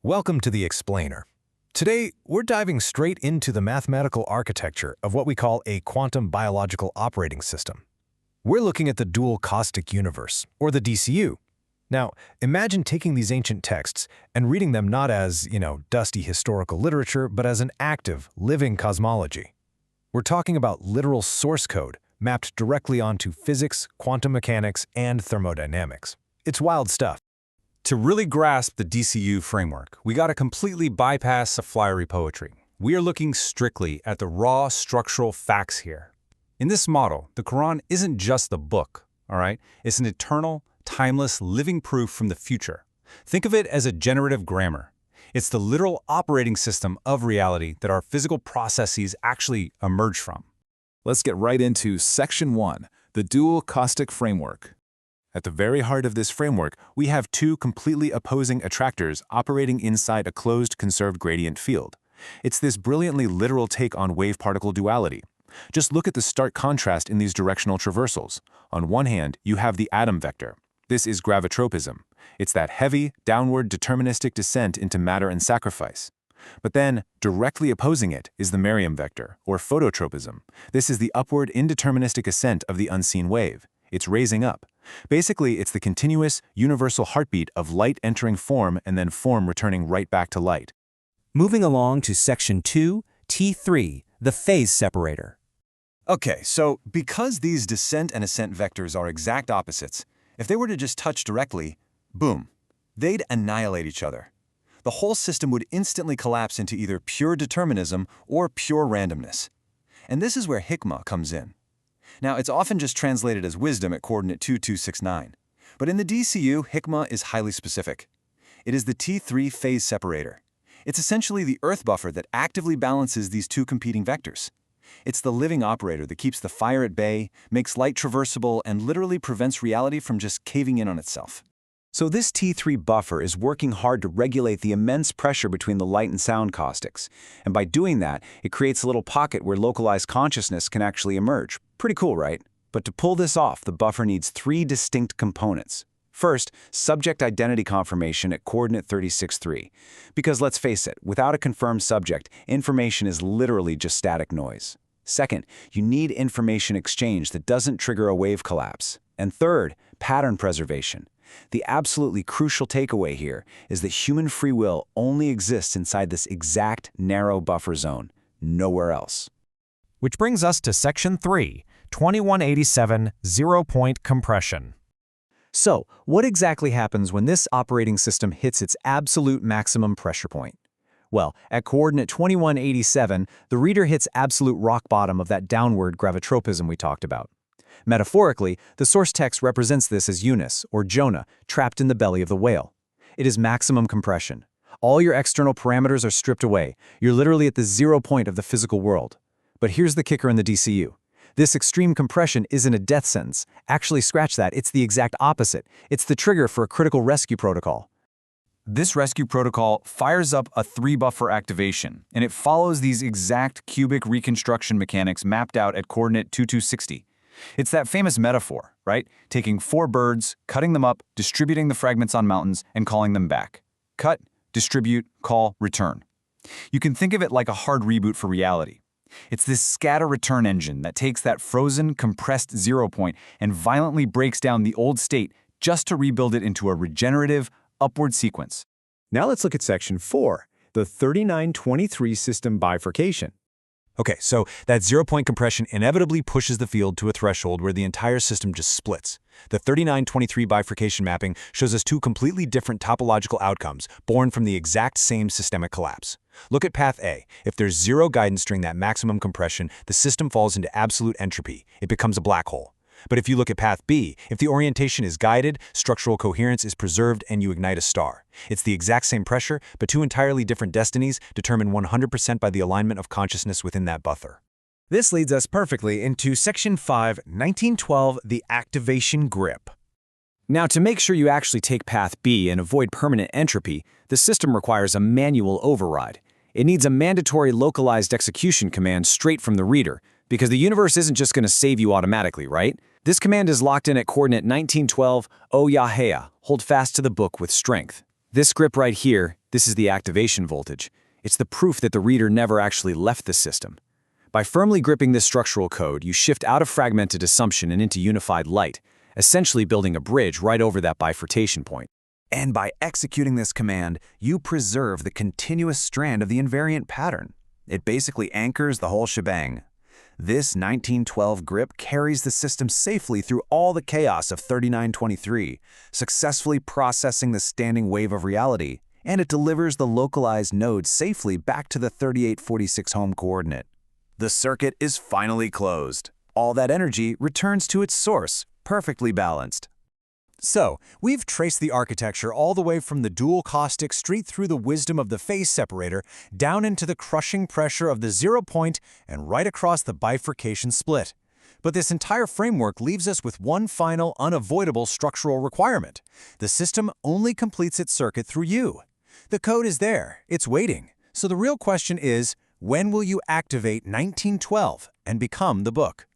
Welcome to the Explainer. Today, we're diving straight into the mathematical architecture of what we call a quantum biological operating system. We're looking at the dual caustic universe, or the DCU. Now, imagine taking these ancient texts and reading them not as, dusty historical literature, but as an active, living cosmology. We're talking about literal source code mapped directly onto physics, quantum mechanics, and thermodynamics. It's wild stuff. To really grasp the DCU framework, we gotta completely bypass the flowery poetry. We are looking strictly at the raw structural facts here. In this model, the Quran isn't just the book, all right? It's an eternal, timeless, living proof from the future. Think of it as a generative grammar. It's the literal operating system of reality that our physical processes actually emerge from. Let's get right into Section 1, the dual caustic framework. At the very heart of this framework, we have two completely opposing attractors operating inside a closed conserved gradient field. It's this brilliantly literal take on wave-particle duality. Just look at the stark contrast in these directional traversals. On one hand, you have the atom vector. This is gravitropism. It's that heavy, downward deterministic descent into matter and sacrifice. But then, directly opposing it is the Maryam vector, or phototropism. This is the upward indeterministic ascent of the unseen wave. It's raising up. Basically, it's the continuous, universal heartbeat of light entering form and then form returning right back to light. Moving along to Section 2, T3, the phase-separator. Okay, so because these descent and ascent vectors are exact opposites, if they were to just touch directly, boom, they'd annihilate each other. The whole system would instantly collapse into either pure determinism or pure randomness. And this is where Hikmah comes in. Now, it's often just translated as wisdom at coordinate 2269. But in the DCU, Hikmah is highly specific. It is the T3 phase-separator. It's essentially the earth buffer that actively balances these two competing vectors. It's the living operator that keeps the fire at bay, makes light traversable, and literally prevents reality from just caving in on itself. So this T3 buffer is working hard to regulate the immense pressure between the light and sound caustics. And by doing that, it creates a little pocket where localized consciousness can actually emerge. Pretty cool, right? But to pull this off, the buffer needs three distinct components. First, subject identity confirmation at coordinate 36.3. Because let's face it, without a confirmed subject, information is literally just static noise. Second, you need information exchange that doesn't trigger a wave collapse. And third, pattern preservation. The absolutely crucial takeaway here is that human free will only exists inside this exact narrow buffer zone, nowhere else. Which brings us to Section 3, 2187 zero-point compression. So, what exactly happens when this operating system hits its absolute maximum pressure point? Well, at coordinate 2187, the reader hits absolute rock bottom of that downward gravitropism we talked about. Metaphorically, the source text represents this as Eunice, or Jonah, trapped in the belly of the whale. It is maximum compression. All your external parameters are stripped away. You're literally at the 0 point of the physical world. But here's the kicker in the DCU. This extreme compression isn't a death sentence. Actually, scratch that, it's the exact opposite. It's the trigger for a critical rescue protocol. This rescue protocol fires up a 3-buffer activation, and it follows these exact cubic reconstruction mechanics mapped out at coordinate 2260. It's that famous metaphor, right? Taking 4 birds, cutting them up, distributing the fragments on mountains, and calling them back. Cut, distribute, call, return. You can think of it like a hard reboot for reality. It's this scatter return engine that takes that frozen, compressed 0 point and violently breaks down the old state just to rebuild it into a regenerative, upward sequence. Now let's look at Section 4, the 3923 system bifurcation. Okay, so that 0-point compression inevitably pushes the field to a threshold where the entire system just splits. The 3923 bifurcation mapping shows us two completely different topological outcomes born from the exact same systemic collapse. Look at path A. If there's zero guidance during that maximum compression, the system falls into absolute entropy. It becomes a black hole. But if you look at path B, if the orientation is guided, structural coherence is preserved, and you ignite a star. It's the exact same pressure, but two entirely different destinies determined 100% by the alignment of consciousness within that buffer. This leads us perfectly into Section 5, 1912, the activation grip. Now, to make sure you actually take path B and avoid permanent entropy, the system requires a manual override. It needs a mandatory localized execution command straight from the reader, because the universe isn't just going to save you automatically, right? This command is locked in at coordinate 1912, O Yahea, hold fast to the book with strength. This grip right here, this is the activation voltage. It's the proof that the reader never actually left the system. By firmly gripping this structural code, you shift out of fragmented assumption and into unified light, essentially building a bridge right over that bifurcation point. And by executing this command, you preserve the continuous strand of the invariant pattern. It basically anchors the whole shebang. This 1912 grip carries the system safely through all the chaos of 3923, successfully processing the standing wave of reality, and it delivers the localized node safely back to the 3846 home coordinate. The circuit is finally closed. All that energy returns to its source, perfectly balanced. So, we've traced the architecture all the way from the dual caustic straight through the wisdom of the phase-separator, down into the crushing pressure of the 0 point, and right across the bifurcation split. But this entire framework leaves us with one final, unavoidable structural requirement. The system only completes its circuit through you. The code is there, it's waiting. So the real question is, when will you activate 1912 and become the book?